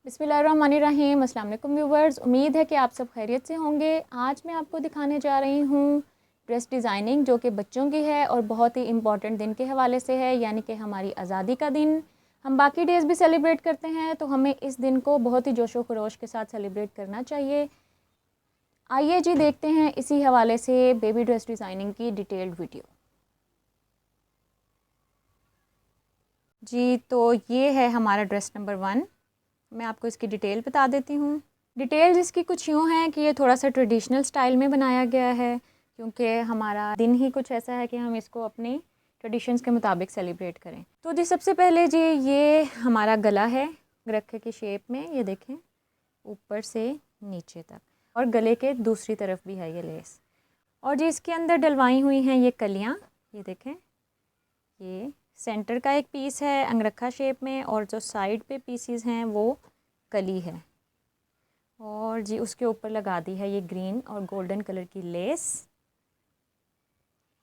बिस्मिल्लाहिर्रहमानिर्रहीम। अस्सलाम वालेकुम व्यूवर्स, उम्मीद है कि आप सब खैरियत से होंगे। आज मैं आपको दिखाने जा रही हूँ ड्रेस डिज़ाइनिंग, जो कि बच्चों की है और बहुत ही इम्पॉर्टेंट दिन के हवाले से है, यानी कि हमारी आज़ादी का दिन। हम बाकी डेज़ भी सेलिब्रेट करते हैं, तो हमें इस दिन को बहुत ही जोशो खरोश के साथ सेलिब्रेट करना चाहिए। आइए जी देखते हैं इसी हवाले से बेबी ड्रेस डिज़ाइनिंग की डिटेल्ड वीडियो। जी, तो ये है हमारा ड्रेस नंबर 1। मैं आपको इसकी डिटेल बता देती हूँ। डिटेल्स इसकी कुछ यूँ हैं कि ये थोड़ा सा ट्रेडिशनल स्टाइल में बनाया गया है, क्योंकि हमारा दिन ही कुछ ऐसा है कि हम इसको अपने ट्रेडिशंस के मुताबिक सेलिब्रेट करें। तो जी सबसे पहले जी ये हमारा गला है गरखे की शेप में, ये देखें ऊपर से नीचे तक, और गले के दूसरी तरफ भी है ये लेस। और जी इसके अंदर डलवाई हुई हैं ये कलियाँ, ये देखें। ये सेंटर का एक पीस है अंगरखा शेप में, और जो साइड पे पीसीज हैं वो कली है। और जी उसके ऊपर लगा दी है ये ग्रीन और गोल्डन कलर की लेस।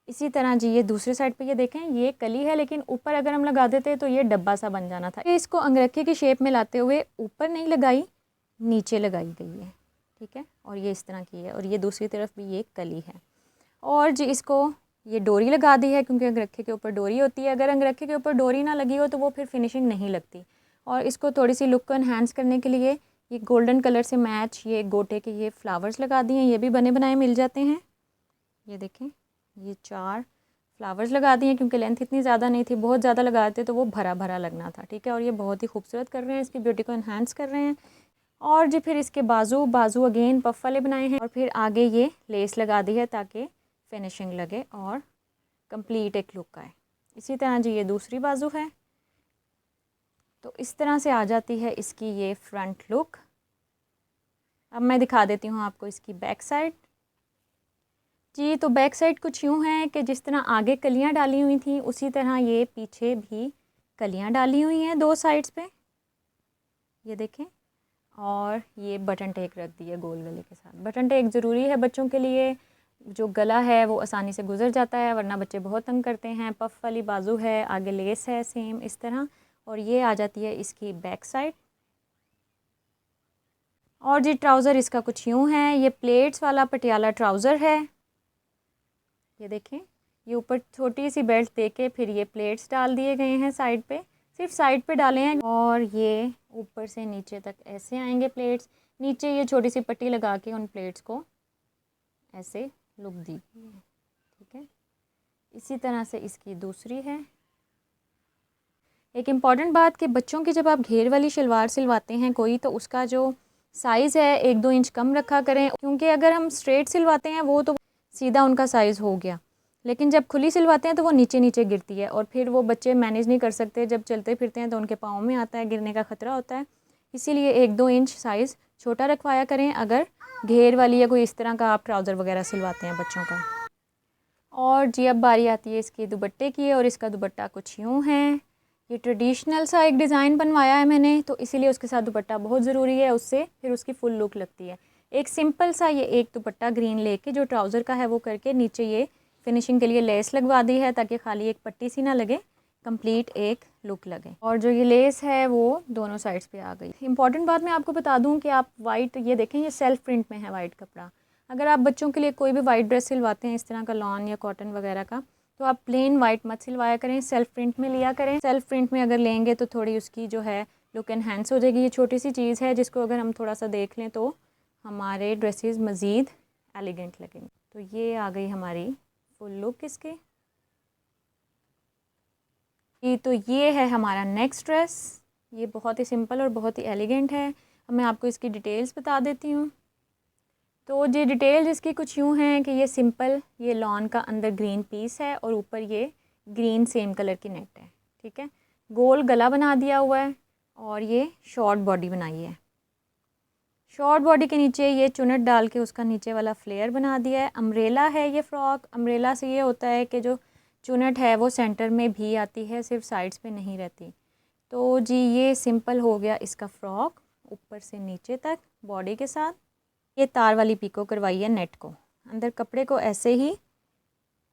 इसी तरह जी ये दूसरे साइड पे ये देखें, ये कली है, लेकिन ऊपर अगर हम लगा देते तो ये डब्बा सा बन जाना था। इसको अंगरखे की शेप में लाते हुए ऊपर नहीं लगाई, नीचे लगाई गई है, ठीक है। और ये इस तरह की है, और ये दूसरी तरफ भी ये कली है। और जी इसको ये डोरी लगा दी है, क्योंकि अंगरखे के ऊपर डोरी होती है। अगर अंगरखे के ऊपर डोरी ना लगी हो तो वो फिर फिनिशिंग नहीं लगती। और इसको थोड़ी सी लुक को इन्हांस करने के लिए ये गोल्डन कलर से मैच ये गोटे के ये फ्लावर्स लगा दिए हैं। ये भी बने बनाए मिल जाते हैं। ये देखें, ये 4 फ्लावर्स लगा दिए हैं, क्योंकि लेंथ इतनी ज़्यादा नहीं थी। बहुत ज़्यादा लगाते तो वो भरा भरा लगना था, ठीक है। और ये बहुत ही खूबसूरत कर रहे हैं, इसकी ब्यूटी को इन्हांस कर रहे हैं। और जी फिर इसके बाजू अगेन पफ वाले बनाए हैं, और फिर आगे ये लेस लगा दी है ताकि फिनिशिंग लगे और कंप्लीट एक लुक आए। इसी तरह जी ये दूसरी बाजू है। तो इस तरह से आ जाती है इसकी ये फ्रंट लुक। अब मैं दिखा देती हूँ आपको इसकी बैक साइड। जी तो बैक साइड कुछ यूँ है कि जिस तरह आगे कलियाँ डाली हुई थी, उसी तरह ये पीछे भी कलियाँ डाली हुई हैं 2 साइड्स पे, ये देखें। और ये बटन टेक रख दी है गोल गले के साथ। बटन टेक ज़रूरी है बच्चों के लिए, जो गला है वो आसानी से गुजर जाता है, वरना बच्चे बहुत तंग करते हैं। पफ वाली बाजू है, आगे लेस है सेम इस तरह। और ये आ जाती है इसकी बैक साइड। और जी ट्राउज़र इसका कुछ यूँ है, ये प्लेट्स वाला पटियाला ट्राउज़र है, ये देखें। ये ऊपर छोटी सी बेल्ट देके फिर ये प्लेट्स डाल दिए गए हैं साइड पे, सिर्फ साइड पे डाले हैं। और ये ऊपर से नीचे तक ऐसे आएंगे प्लेट्स। नीचे ये छोटी सी पट्टी लगा के उन प्लेट्स को ऐसे लुक दी गई है, ठीक है। इसी तरह से इसकी दूसरी है। एक इम्पॉर्टेंट बात कि बच्चों की जब आप घेर वाली शलवार सिलवाते हैं कोई, तो उसका जो साइज़ है 1-2 इंच कम रखा करें, क्योंकि अगर हम स्ट्रेट सिलवाते हैं वो तो सीधा उनका साइज़ हो गया, लेकिन जब खुली सिलवाते हैं तो वो नीचे नीचे गिरती है, और फिर वो बच्चे मैनेज नहीं कर सकते। जब चलते फिरते हैं तो उनके पाँव में आता है, गिरने का ख़तरा होता है। इसीलिए 1-2 इंच साइज़ छोटा रखवाया करें अगर घेर वाली या कोई इस तरह का आप ट्राउज़र वगैरह सिलवाते हैं बच्चों का। और जी अब बारी आती है इसके दुपट्टे की, और इसका दुपट्टा कुछ यूँ है। ये ट्रेडिशनल सा एक डिज़ाइन बनवाया है मैंने, तो इसीलिए उसके साथ दुपट्टा बहुत ज़रूरी है, उससे फिर उसकी फुल लुक लगती है। एक सिंपल सा ये एक दुपट्टा ग्रीन लेके जो ट्राउज़र का है वो करके नीचे ये फिनिशिंग के लिए लेस लगवा दी है, ताकि खाली एक पट्टी सी ना लगे, कंप्लीट एक लुक लगे। और जो ये लेस है वो दोनों साइड्स पे आ गई। इंपॉर्टेंट बात मैं आपको बता दूं कि आप वाइट, ये देखें ये सेल्फ प्रिंट में है वाइट कपड़ा। अगर आप बच्चों के लिए कोई भी वाइट ड्रेस सिलवाते हैं इस तरह का लॉन या कॉटन वगैरह का, तो आप प्लेन वाइट मत सिलवाया करें, सेल्फ प्रिंट में लिया करें। सेल्फ प्रिंट में अगर लेंगे तो थोड़ी उसकी जो है लुक एनहेंस हो जाएगी। ये छोटी सी चीज़ है जिसको अगर हम थोड़ा सा देख लें तो हमारे ड्रेसेस मज़ीद एलिगेंट लगेंगे। तो ये आ गई हमारी फुल लुक इसके। ये तो ये है हमारा नेक्स्ट ड्रेस। ये बहुत ही सिंपल और बहुत ही एलिगेंट है। अब मैं आपको इसकी डिटेल्स बता देती हूँ। तो ये डिटेल्स इसकी कुछ यूँ हैं कि ये सिंपल, ये लॉन का अंदर ग्रीन पीस है और ऊपर ये ग्रीन सेम कलर की नेट है, ठीक है। गोल गला बना दिया हुआ है, और ये शॉर्ट बॉडी बनाई है। शॉर्ट बॉडी के नीचे ये चुनट डाल के उसका नीचे वाला फ्लेयर बना दिया है। अम्ब्रेला है ये फ्रॉक। अम्ब्रेला से ये होता है कि जो चुनट है वो सेंटर में भी आती है, सिर्फ साइड्स पे नहीं रहती। तो जी ये सिंपल हो गया इसका फ़्रॉक, ऊपर से नीचे तक बॉडी के साथ। ये तार वाली पीको करवाई है नेट को, अंदर कपड़े को ऐसे ही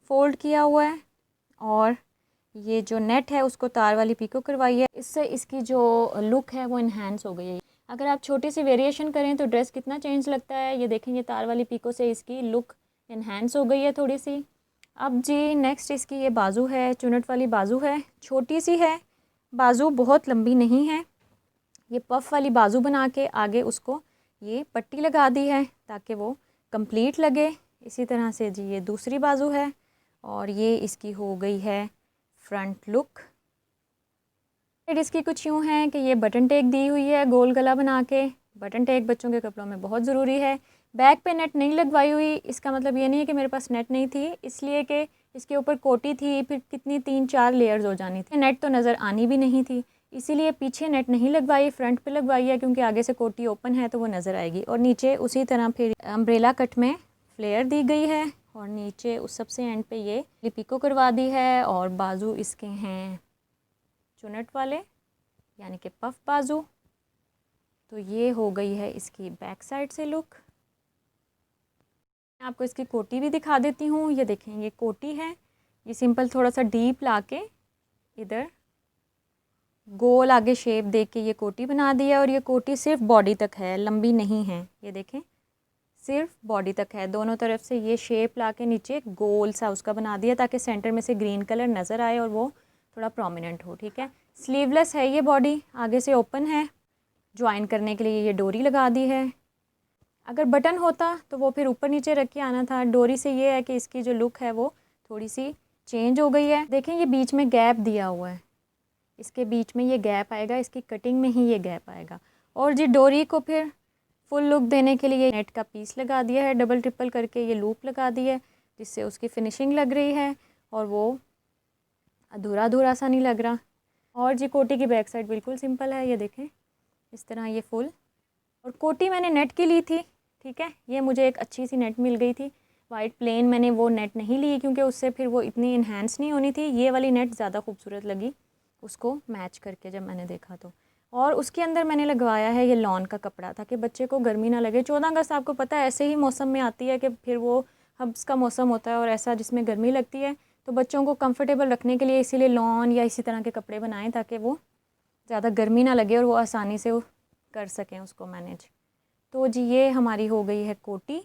फोल्ड किया हुआ है, और ये जो नेट है उसको तार वाली पीको करवाई है। इससे इसकी जो लुक है वो इन्हांस हो गई है। अगर आप छोटी सी वेरिएशन करें तो ड्रेस कितना चेंज लगता है। ये देखें, ये तार वाली पीको से इसकी लुक इन्हेंस हो गई है थोड़ी सी। अब जी नेक्स्ट इसकी ये बाजू है, चुनट वाली बाजू है, छोटी सी है, बाजू बहुत लंबी नहीं है। ये पफ वाली बाजू बना के आगे उसको ये पट्टी लगा दी है ताकि वो कंप्लीट लगे। इसी तरह से जी ये दूसरी बाजू है और ये इसकी हो गई है फ्रंट लुक। इसकी कुछ यूँ है कि ये बटन टेक दी हुई है गोल गला बना के। बटन टेक बच्चों के कपड़ों में बहुत ज़रूरी है। बैक पे नेट नहीं लगवाई हुई, इसका मतलब ये नहीं है कि मेरे पास नेट नहीं थी, इसलिए कि इसके ऊपर कोटी थी, फिर कितनी 3-4 लेयर्स हो जानी थी, नेट तो नज़र आनी भी नहीं थी, इसीलिए पीछे नेट नहीं लगवाई, फ्रंट पे लगवाई है क्योंकि आगे से कोटी ओपन है तो वो नज़र आएगी। और नीचे उसी तरह फिर अम्ब्रेला कट में फ्लेयर दी गई है और नीचे उस सबसे एंड पे ये लिपिको करवा दी है। और बाजू इसके हैं चुनट वाले यानी कि पफ बाजू। तो ये हो गई है इसकी बैक साइड से लुक। आपको इसकी कोटी भी दिखा देती हूँ। ये देखें, ये कोटी है, ये सिंपल थोड़ा सा डीप लाके इधर गोल आगे शेप दे के ये कोटी बना दी है। और ये कोटी सिर्फ बॉडी तक है, लंबी नहीं है। ये देखें, सिर्फ बॉडी तक है। दोनों तरफ से ये शेप लाके नीचे गोल सा उसका बना दिया ताकि सेंटर में से ग्रीन कलर नज़र आए और वो थोड़ा प्रोमिनेंट हो। ठीक है, स्लीवलेस है ये बॉडी, आगे से ओपन है। ज्वाइन करने के लिए ये डोरी लगा दी है। अगर बटन होता तो वो फिर ऊपर नीचे रख के आना था। डोरी से ये है कि इसकी जो लुक है वो थोड़ी सी चेंज हो गई है। देखें, ये बीच में गैप दिया हुआ है, इसके बीच में ये गैप आएगा, इसकी कटिंग में ही ये गैप आएगा। और जी डोरी को फिर फुल लुक देने के लिए नेट का पीस लगा दिया है, डबल ट्रिपल करके ये लूप लगा दी है जिससे उसकी फिनिशिंग लग रही है और वो अधूरा अधूरा सा नहीं लग रहा। और जी कोटी की बैक साइड बिल्कुल सिंपल है, ये देखें इस तरह ये फुल। और कोटी मैंने नेट की ली थी, ठीक है, ये मुझे एक अच्छी सी नेट मिल गई थी। वाइट प्लेन मैंने वो नेट नहीं ली क्योंकि उससे फिर वो इतनी इन्हेंस नहीं होनी थी। ये वाली नेट ज़्यादा खूबसूरत लगी उसको मैच करके जब मैंने देखा तो। और उसके अंदर मैंने लगवाया है ये लॉन का कपड़ा ताकि बच्चे को गर्मी ना लगे। 14 अगस्त आपको पता है ऐसे ही मौसम में आती है कि फिर वो हब्स का मौसम होता है और ऐसा जिसमें गर्मी लगती है, तो बच्चों को कंफर्टेबल रखने के लिए इसीलिए लॉन या इसी तरह के कपड़े बनाएं ताकि वो ज़्यादा गर्मी ना लगे और वो आसानी से कर सकें उसको मैनेज। तो जी ये हमारी हो गई है कोटी,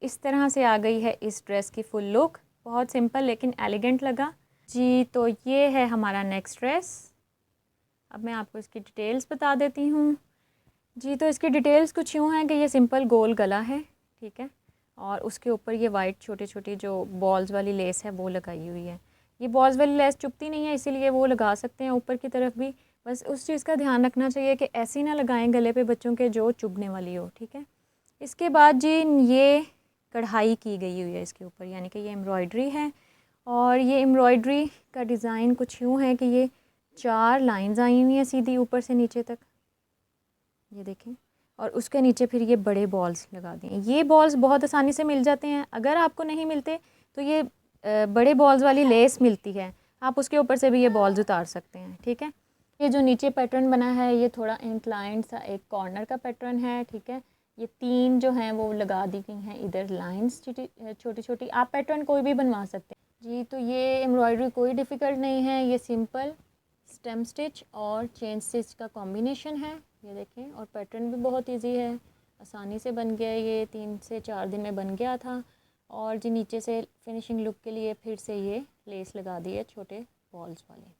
इस तरह से आ गई है इस ड्रेस की फुल लुक। बहुत सिंपल लेकिन एलिगेंट लगा जी। तो ये है हमारा नेक्स्ट ड्रेस। अब मैं आपको इसकी डिटेल्स बता देती हूँ जी। तो इसकी डिटेल्स कुछ यूँ हैं कि ये सिंपल गोल गला है, ठीक है, और उसके ऊपर ये वाइट छोटी छोटी जो बॉल्स वाली लेस है वो लगाई हुई है। ये बॉल्स वाली लेस चुभती नहीं है इसीलिए वो लगा सकते हैं ऊपर की तरफ भी। बस उस चीज़ का ध्यान रखना चाहिए कि ऐसी ना लगाएं गले पे बच्चों के जो चुभने वाली हो, ठीक है। इसके बाद जी ये कढ़ाई की गई हुई है इसके ऊपर, यानी कि ये एम्ब्रॉयडरी है। और ये एम्ब्रॉयडरी का डिज़ाइन कुछ यूँ है कि ये 4 लाइंस आई हुई हैं सीधी ऊपर से नीचे तक, ये देखें। और उसके नीचे फिर ये बड़े बॉल्स लगा दिए। ये बॉल्स बहुत आसानी से मिल जाते हैं, अगर आपको नहीं मिलते तो ये बड़े बॉल्स वाली लेस मिलती है, आप उसके ऊपर से भी ये बॉल्स उतार सकते हैं, ठीक है। ये जो नीचे पैटर्न बना है ये थोड़ा इंक्लाइंड सा एक कॉर्नर का पैटर्न है, ठीक है। ये 3 जो हैं वो लगा दी गई हैं इधर लाइंस छोटी छोटी। आप पैटर्न कोई भी बनवा सकते हैं जी। तो ये एम्ब्रॉयडरी कोई डिफ़िकल्ट नहीं है, ये सिंपल स्टेम स्टिच और चेन स्टिच का कॉम्बिनेशन है, ये देखें। और पैटर्न भी बहुत इजी है, आसानी से बन गया, ये 3 से 4 दिन में बन गया था। और जी नीचे से फिनिशिंग लुक के लिए फिर से ये लेस लगा दी है छोटे बॉल्स वाले।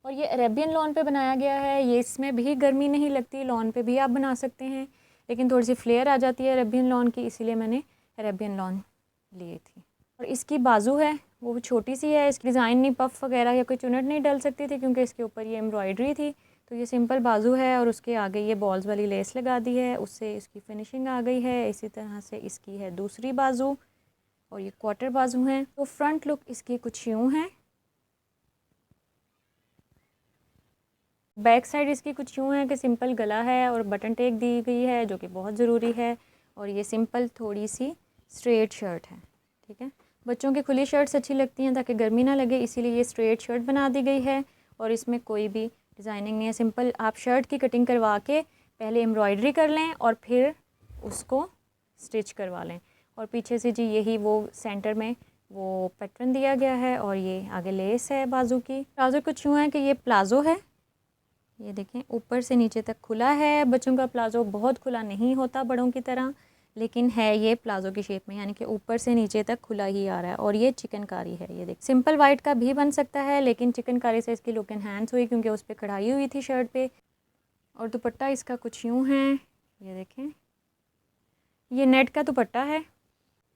और ये अरेबियन लॉन पे बनाया गया है, ये इसमें भी गर्मी नहीं लगती, लॉन पे भी आप बना सकते हैं, लेकिन थोड़ी सी फ्लेयर आ जाती है अरेबियन लॉन की, इसीलिए मैंने अरेबियन लॉन लिए थी। और इसकी बाजू है वो छोटी सी है, इसकी डिज़ाइन नहीं पफ वगैरह या कोई चुनट नहीं डल सकती थी क्योंकि इसके ऊपर ये एम्ब्रॉयडरी थी। तो ये सिंपल बाजू है और उसके आगे ये बॉल्स वाली लेस लगा दी है, उससे इसकी फिनिशिंग आ गई है। इसी तरह से इसकी है दूसरी बाजू और ये क्वार्टर बाजू हैं। तो फ्रंट लुक इसकी कुछ यूँ है, बैक साइड इसकी कुछ यूँ है कि सिंपल गला है और बटन टेक दी गई है जो कि बहुत ज़रूरी है। और ये सिंपल थोड़ी सी स्ट्रेट शर्ट है, ठीक है। बच्चों की खुली शर्ट्स अच्छी लगती हैं ताकि गर्मी ना लगे, इसीलिए ये स्ट्रेट शर्ट बना दी गई है। और इसमें कोई भी डिज़ाइनिंग नहीं है, सिंपल आप शर्ट की कटिंग करवा के पहले एम्ब्रॉयडरी कर लें और फिर उसको स्टिच करवा लें। और पीछे से जी यही वो सेंटर में वो पैटर्न दिया गया है और ये आगे लेस है बाजू की। ट्राउज़र कुछ यूँ है कि ये प्लाज़ो है, ये देखें ऊपर से नीचे तक खुला है। बच्चों का प्लाज़ो बहुत खुला नहीं होता बड़ों की तरह, लेकिन है ये प्लाज़ो की शेप में, यानी कि ऊपर से नीचे तक खुला ही आ रहा है। और ये चिकनकारी है। ये देख सिंपल वाइट का भी बन सकता है, लेकिन चिकनकारी से इसकी लुक एनहांस हुई क्योंकि उस पर कढ़ाई हुई थी शर्ट पे। और दुपट्टा इसका कुछ यूँ है, ये देखें, ये नेट का दुपट्टा है,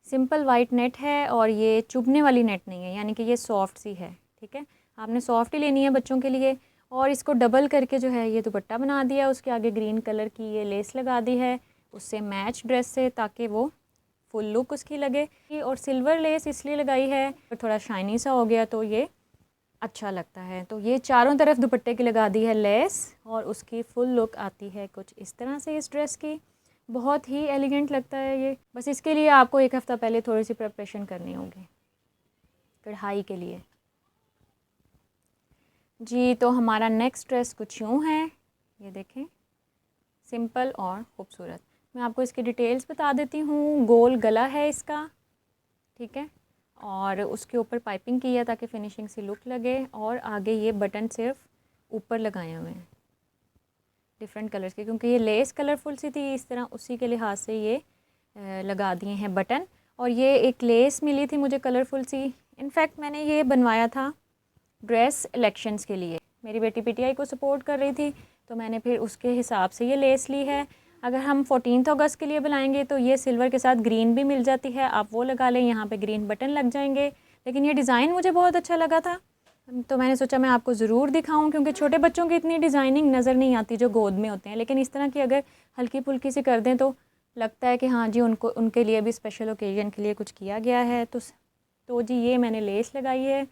सिंपल वाइट नेट है और ये चुभने वाली नेट नहीं है, यानी कि ये सॉफ्ट सी है। ठीक है, आपने सॉफ्ट ही लेनी है बच्चों के लिए। और इसको डबल करके जो है ये दुपट्टा बना दिया, उसके आगे ग्रीन कलर की ये लेस लगा दी है उससे मैच ड्रेस से, ताकि वो फुल लुक उसकी लगे। और सिल्वर लेस इसलिए लगाई है और थोड़ा शाइनी सा हो गया तो ये अच्छा लगता है। तो ये चारों तरफ दुपट्टे की लगा दी है लेस और उसकी फुल लुक आती है कुछ इस तरह से इस ड्रेस की। बहुत ही एलिगेंट लगता है ये। बस इसके लिए आपको एक हफ़्ता पहले थोड़ी सी प्रिपरेशन करनी होगी कढ़ाई के लिए जी। तो हमारा नेक्स्ट ड्रेस कुछ यूँ है, ये देखें, सिंपल और ख़ूबसूरत। मैं आपको इसकी डिटेल्स बता देती हूँ। गोल गला है इसका, ठीक है, और उसके ऊपर पाइपिंग की है ताकि फिनिशिंग सी लुक लगे। और आगे ये बटन सिर्फ ऊपर लगाए हुए हैं डिफरेंट कलर्स के, क्योंकि ये लेस कलरफुल सी थी इस तरह, उसी के लिहाज से ये लगा दिए हैं बटन। और ये एक लेस मिली थी मुझे कलरफुल सी। इनफैक्ट मैंने ये बनवाया था ड्रेस इलेक्शंस के लिए, मेरी बेटी पीटीआई को सपोर्ट कर रही थी, तो मैंने फिर उसके हिसाब से ये लेस ली है। अगर हम 14 अगस्त के लिए बनाएंगे तो ये सिल्वर के साथ ग्रीन भी मिल जाती है, आप वो लगा लें, यहाँ पे ग्रीन बटन लग जाएंगे। लेकिन ये डिज़ाइन मुझे बहुत अच्छा लगा था, तो मैंने सोचा मैं आपको ज़रूर दिखाऊं, क्योंकि छोटे बच्चों की इतनी डिज़ाइनिंग नज़र नहीं आती जो गोद में होते हैं, लेकिन इस तरह की अगर हल्की फुल्की सी कर दें तो लगता है कि हाँ जी उनको उनके लिए भी स्पेशल ओकेजन के लिए कुछ किया गया है। तो जी ये मैंने लेस लगाई है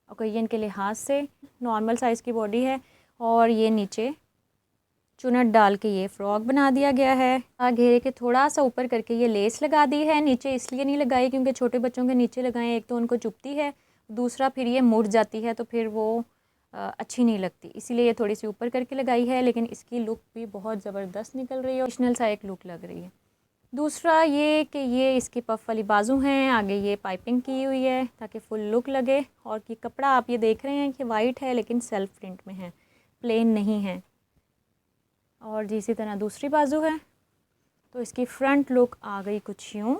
ओकेजन के लिहाज से। नॉर्मल साइज़ की बॉडी है और ये नीचे चुनट डाल के ये फ्रॉक बना दिया गया है। घेरे के थोड़ा सा ऊपर करके ये लेस लगा दी है। नीचे इसलिए नहीं लगाई क्योंकि छोटे बच्चों के नीचे लगाएं, एक तो उनको चुभती है, दूसरा फिर ये मुड़ जाती है तो फिर वो अच्छी नहीं लगती, इसीलिए ये थोड़ी सी ऊपर करके लगाई है। लेकिन इसकी लुक भी बहुत ज़बरदस्त निकल रही है, ओरिजिनल सा एक लुक लग रही है। दूसरा ये कि ये इसकी पफ वाली बाजू हैं, आगे ये पाइपिंग की हुई है ताकि फुल लुक लगे। और कि कपड़ा आप ये देख रहे हैं कि वाइट है लेकिन सेल्फ प्रिंट में है, प्लेन नहीं है। और जी इसी तरह दूसरी बाजू है, तो इसकी फ्रंट लुक आ गई कुछ यूँ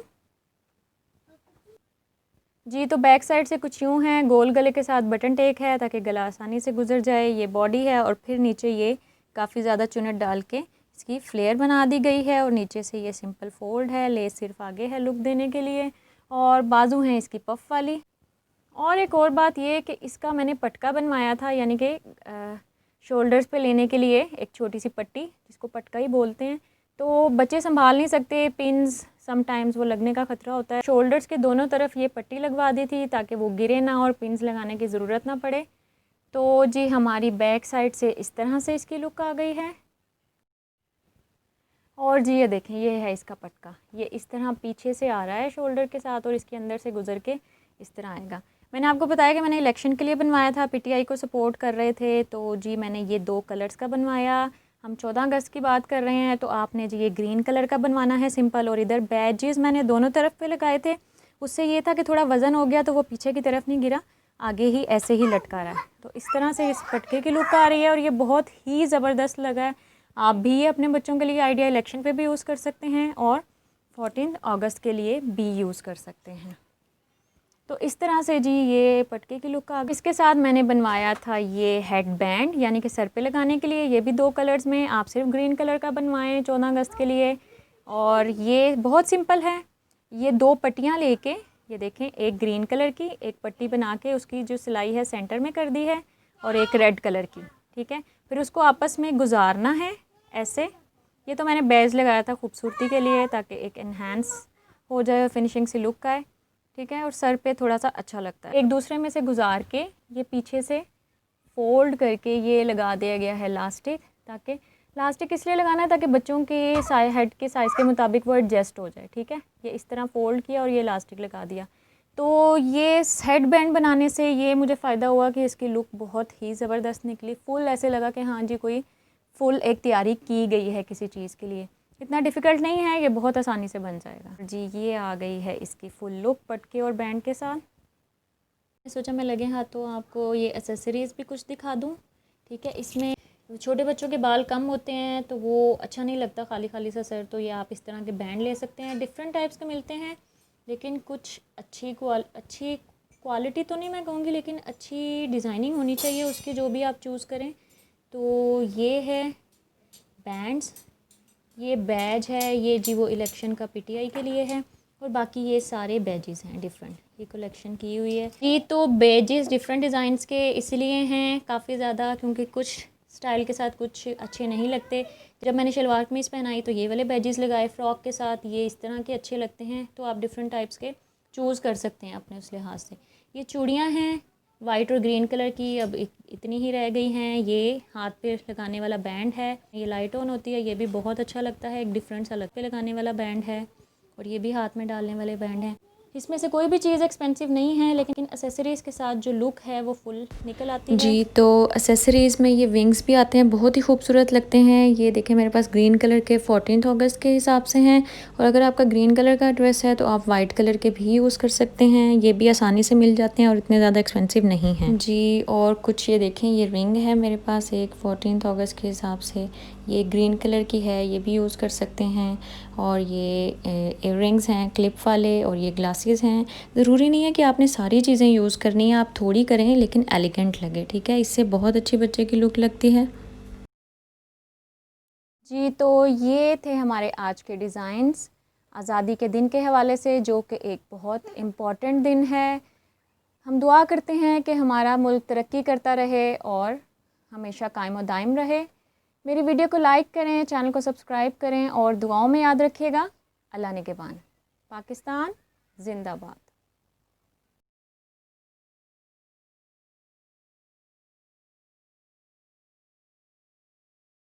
जी। तो बैक साइड से कुछ यूँ है, गोल गले के साथ बटन टेक है ताकि गला आसानी से गुजर जाए। ये बॉडी है और फिर नीचे ये काफ़ी ज़्यादा चुनट डाल के इसकी फ्लेयर बना दी गई है। और नीचे से ये सिंपल फोल्ड है, लेस सिर्फ आगे है लुक देने के लिए। और बाजू हैं इसकी पफ वाली। और एक और बात ये कि इसका मैंने पटका बनवाया था, यानी कि शोल्डर्स पे लेने के लिए एक छोटी सी पट्टी, जिसको पटका ही बोलते हैं। तो बच्चे संभाल नहीं सकते, पिन्स समटाइम्स वो लगने का ख़तरा होता है। शोल्डर्स के दोनों तरफ ये पट्टी लगवा दी थी ताकि वो गिरे ना और पिन्स लगाने की ज़रूरत ना पड़े। तो जी हमारी बैक साइड से इस तरह से इसकी लुक आ गई है। और जी ये देखें, ये है इसका पटका, ये इस तरह पीछे से आ रहा है शोल्डर के साथ और इसके अंदर से गुजर के इस तरह आएगा। मैंने आपको बताया कि मैंने इलेक्शन के लिए बनवाया था, पीटीआई को सपोर्ट कर रहे थे, तो जी मैंने ये 2 कलर्स का बनवाया। हम 14 अगस्त की बात कर रहे हैं, तो आपने जी ये ग्रीन कलर का बनवाना है सिंपल। और इधर बैजेस मैंने दोनों तरफ पे लगाए थे, उससे ये था कि थोड़ा वज़न हो गया तो वो पीछे की तरफ नहीं गिरा, आगे ही ऐसे ही लटका रहा है। तो इस तरह से इस पटके की लुक आ रही है और ये बहुत ही ज़बरदस्त लगा है। आप भी ये अपने बच्चों के लिए आइडिया इलेक्शन पे भी यूज़ कर सकते हैं और 14 अगस्त के लिए भी यूज़ कर सकते हैं। तो इस तरह से जी ये पटके की लुक आ गई। इसके साथ मैंने बनवाया था ये हेड बैंड, यानी कि सर पे लगाने के लिए, ये भी 2 कलर्स में। आप सिर्फ ग्रीन कलर का बनवाएं 14 अगस्त के लिए। और ये बहुत सिंपल है, ये 2 पट्टियाँ लेके, ये देखें, एक ग्रीन कलर की एक पट्टी बना के उसकी जो सिलाई है सेंटर में कर दी है और एक रेड कलर की, ठीक है। फिर उसको आपस में गुजारना है ऐसे। ये तो मैंने बेज लगाया था खूबसूरती के लिए ताकि एक एनहांस हो जाए, फिनिशिंग सी लुक आए, ठीक है। और सर पे थोड़ा सा अच्छा लगता है। एक दूसरे में से गुजार के ये पीछे से फोल्ड करके ये लगा दिया गया है लास्टिक, ताकि लास्टिक इसलिए लगाना है ताकि बच्चों के हेड के साइज़ के मुताबिक वो एडजस्ट हो जाए, ठीक है। ये इस तरह फोल्ड किया और ये लास्टिक लगा दिया। तो ये हेड बैंड बनाने से ये मुझे फ़ायदा हुआ कि इसकी लुक बहुत ही ज़बरदस्त निकली। फुल ऐसे लगा कि हाँ जी कोई फुल एक तैयारी की गई है किसी चीज़ के लिए। इतना डिफ़िकल्ट नहीं है, ये बहुत आसानी से बन जाएगा जी। ये आ गई है इसकी फुल लुक पटके और बैंड के साथ। मैं सोचा मैं लगे हाथ तो आपको ये एसेसरीज़ भी कुछ दिखा दूँ, ठीक है। इसमें छोटे बच्चों के बाल कम होते हैं तो वो अच्छा नहीं लगता खाली खाली सा सर, तो ये आप इस तरह के बैंड ले सकते हैं। डिफरेंट टाइप्स के मिलते हैं, लेकिन कुछ अच्छी क्वालिटी तो नहीं मैं कहूँगी, लेकिन अच्छी डिज़ाइनिंग होनी चाहिए उसकी, जो भी आप चूज़ करें। तो ये है बैंड्स, ये बैज है, ये जी वो इलेक्शन का पीटीआई के लिए है, और बाकी ये सारे बैजेस हैं डिफरेंट, ये कलेक्शन की हुई है जी। तो बैजेस डिफरेंट डिज़ाइंस के इसलिए हैं काफ़ी ज़्यादा, क्योंकि कुछ स्टाइल के साथ कुछ अच्छे नहीं लगते। जब मैंने शलवार कमीज़ पहनाई तो ये वाले बैजेस लगाए, फ़्रॉक के साथ ये इस तरह के अच्छे लगते हैं। तो आप डिफरेंट टाइप्स के चूज़ कर सकते हैं अपने उस लिहाज से। ये चूड़ियाँ हैं वाइट और ग्रीन कलर की, अब इतनी ही रह गई हैं। ये हाथ पे लगाने वाला बैंड है, ये लाइट ऑन होती है, ये भी बहुत अच्छा लगता है, एक डिफरेंट सा लग पे लगाने वाला बैंड है, और ये भी हाथ में डालने वाले बैंड हैं। इसमें से कोई भी चीज़ एक्सपेंसिव नहीं है, लेकिन एसेसरीज़ के साथ जो लुक है वो फुल निकल आती है जी। तो एसेसरीज़ में ये विंग्स भी आते हैं, बहुत ही खूबसूरत लगते हैं। ये देखें मेरे पास ग्रीन कलर के 14 अगस्त के हिसाब से हैं, और अगर आपका ग्रीन कलर का ड्रेस है तो आप वाइट कलर के भी यूज़ कर सकते हैं। ये भी आसानी से मिल जाते हैं और इतने ज़्यादा एक्सपेंसिव नहीं हैं जी। और कुछ ये देखें, ये रिंग है मेरे पास एक 14 अगस्त के हिसाब से, ये ग्रीन कलर की है, ये भी यूज़ कर सकते हैं। और ये इयररिंग्स हैं क्लिप वाले, और ये ग्लासेस हैं। ज़रूरी नहीं है कि आपने सारी चीज़ें यूज़ करनी है, आप थोड़ी करें लेकिन एलिगेंट लगे, ठीक है, इससे बहुत अच्छी बच्चे की लुक लगती है जी। तो ये थे हमारे आज के डिज़ाइंस आज़ादी के दिन के हवाले से, जो कि एक बहुत इम्पॉर्टेंट दिन है। हम दुआ करते हैं कि हमारा मुल्क तरक्की करता रहे और हमेशा कायम और दायम रहे। मेरी वीडियो को लाइक करें, चैनल को सब्सक्राइब करें, और दुआओं में याद रखिएगा। अल्लाह निगहबान। पाकिस्तान जिंदाबाद।